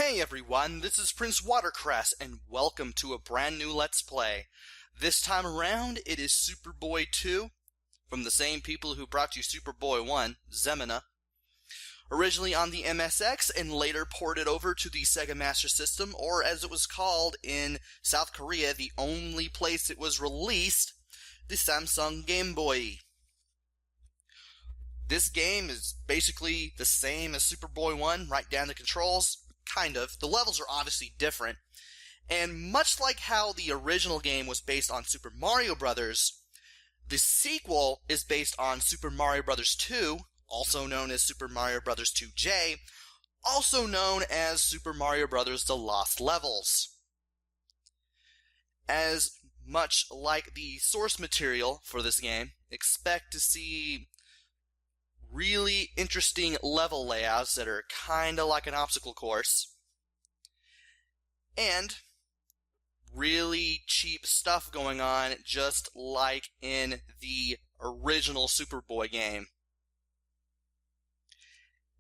Hey everyone, this is Prince Watercress, and welcome to a brand new Let's Play. This time around, it is Superboy 2, from the same people who brought you Superboy 1, Zemina. Originally on the MSX, and later ported over to the Sega Master System, or as it was called in South Korea, the only place it was released, the Samsung Game Boy. This game is basically the same as Superboy 1, right down to controls. Kind of. The levels are obviously different. And much like how the original game was based on Super Mario Bros., the sequel is based on Super Mario Bros. 2, also known as Super Mario Bros. 2J, also known as Super Mario Bros. The Lost Levels. As much like the source material for this game, expect to see really interesting level layouts that are kinda like an obstacle course, and really cheap stuff going on just like in the original Superboy game.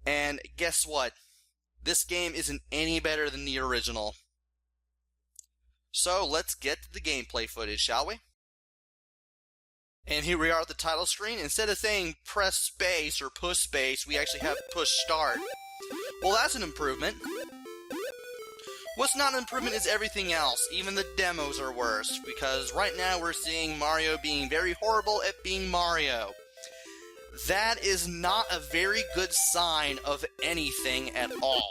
And guess what? This game isn't any better than the original. So let's get to the gameplay footage, shall we? And here we are at the title screen. Instead of saying press space or push space, we actually have push start. Well, that's an improvement. What's not an improvement is everything else. Even the demos are worse, because right now we're seeing Mario being very horrible at being Mario. That is not a very good sign of anything at all.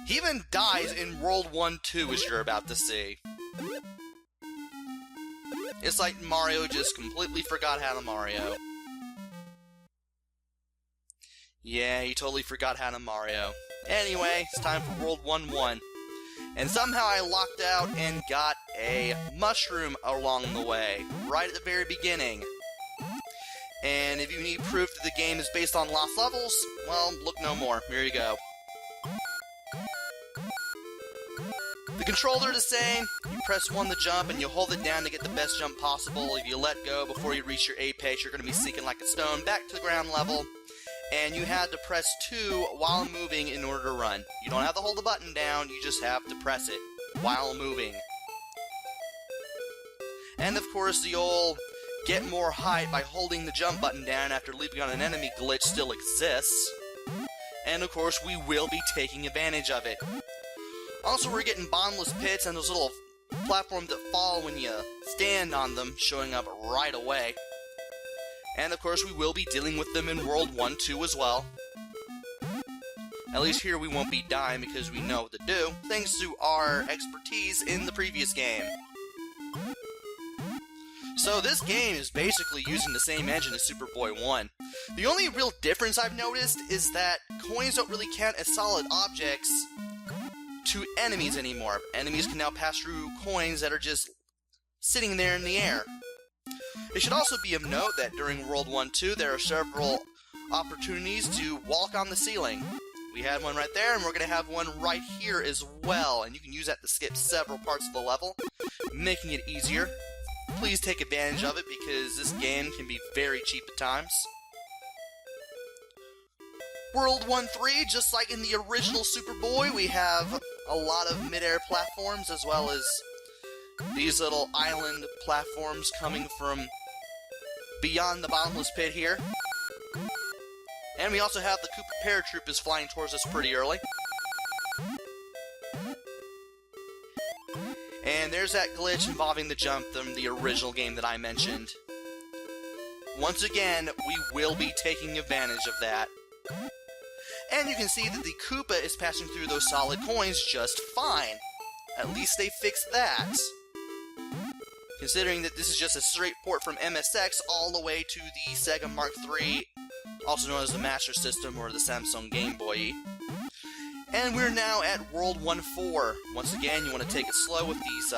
He even dies in World 1-2, as you're about to see. It's like Mario just completely forgot how to Mario. Yeah, he totally forgot how to Mario. Anyway, it's time for World 1-1. And somehow I locked out and got a mushroom along the way, right at the very beginning. And if you need proof that the game is based on Lost Levels, well, look no more. Here you go. The controls are the same. You press 1 to jump, and you hold it down to get the best jump possible. If you let go before you reach your apex, you're going to be sinking like a stone back to the ground level. And you had to press 2 while moving in order to run. You don't have to hold the button down, you just have to press it while moving. And of course, the old get more height by holding the jump button down after leaping on an enemy glitch still exists. And of course, we will be taking advantage of it. Also, we're getting bottomless pits and those little platforms that fall when you stand on them showing up right away. And of course, we will be dealing with them in World 1-2 as well. At least here we won't be dying because we know what to do, thanks to our expertise in the previous game. So this game is basically using the same engine as Superboy 1. The only real difference I've noticed is that coins don't really count as solid objects to enemies anymore. Enemies can now pass through coins that are just sitting there in the air. It should also be of note that during World 1-2 there are several opportunities to walk on the ceiling. We had one right there, and we're going to have one right here as well, and you can use that to skip several parts of the level, making it easier. Please take advantage of it because this game can be very cheap at times. World 1-3, just like in the original Superboy, we have a lot of mid-air platforms as well as these little island platforms coming from beyond the bottomless pit here. And we also have the Koopa paratroopers flying towards us pretty early. And there's that glitch involving the jump from the original game that I mentioned. Once again, we will be taking advantage of that. And you can see that the Koopa is passing through those solid coins just fine. At least they fixed that. Considering that this is just a straight port from MSX all the way to the Sega Mark III, also known as the Master System or the Samsung Game Boy. And we're now at World 1-4. Once again, you want to take it slow with these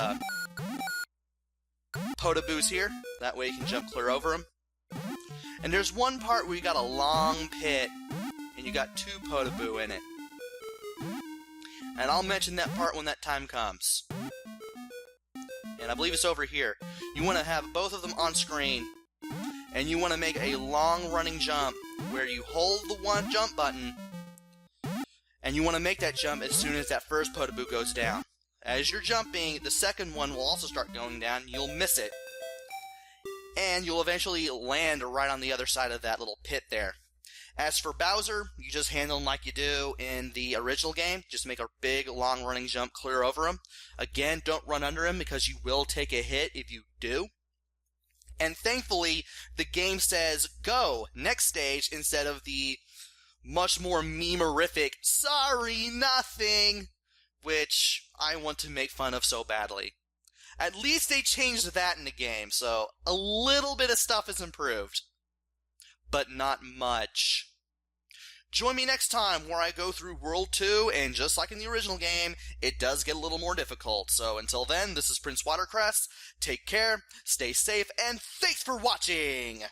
Potaboos here. That way you can jump clear over them. And there's one part where you got a long pit, and you got 2 Potaboo in it. And I'll mention that part when that time comes. And I believe it's over here. You want to have both of them on screen. And you want to make a long running jump where you hold the 1 jump button And you want to make that jump as soon as that first Podoboo goes down. As you're jumping, the second one will also start going down. You'll miss it. And you'll eventually land right on the other side of that little pit there. As for Bowser, you just handle him like you do in the original game. Just make a big, long-running jump clear over him. Again, don't run under him because you will take a hit if you do. And thankfully, the game says, go, next stage, instead of the much more meme-erific, sorry, nothing, which I want to make fun of so badly. At least they changed that in the game, so a little bit of stuff is improved. But not much. Join me next time where I go through World 2, and just like in the original game, it does get a little more difficult. So until then, this is Prince Watercress. Take care, stay safe, and thanks for watching!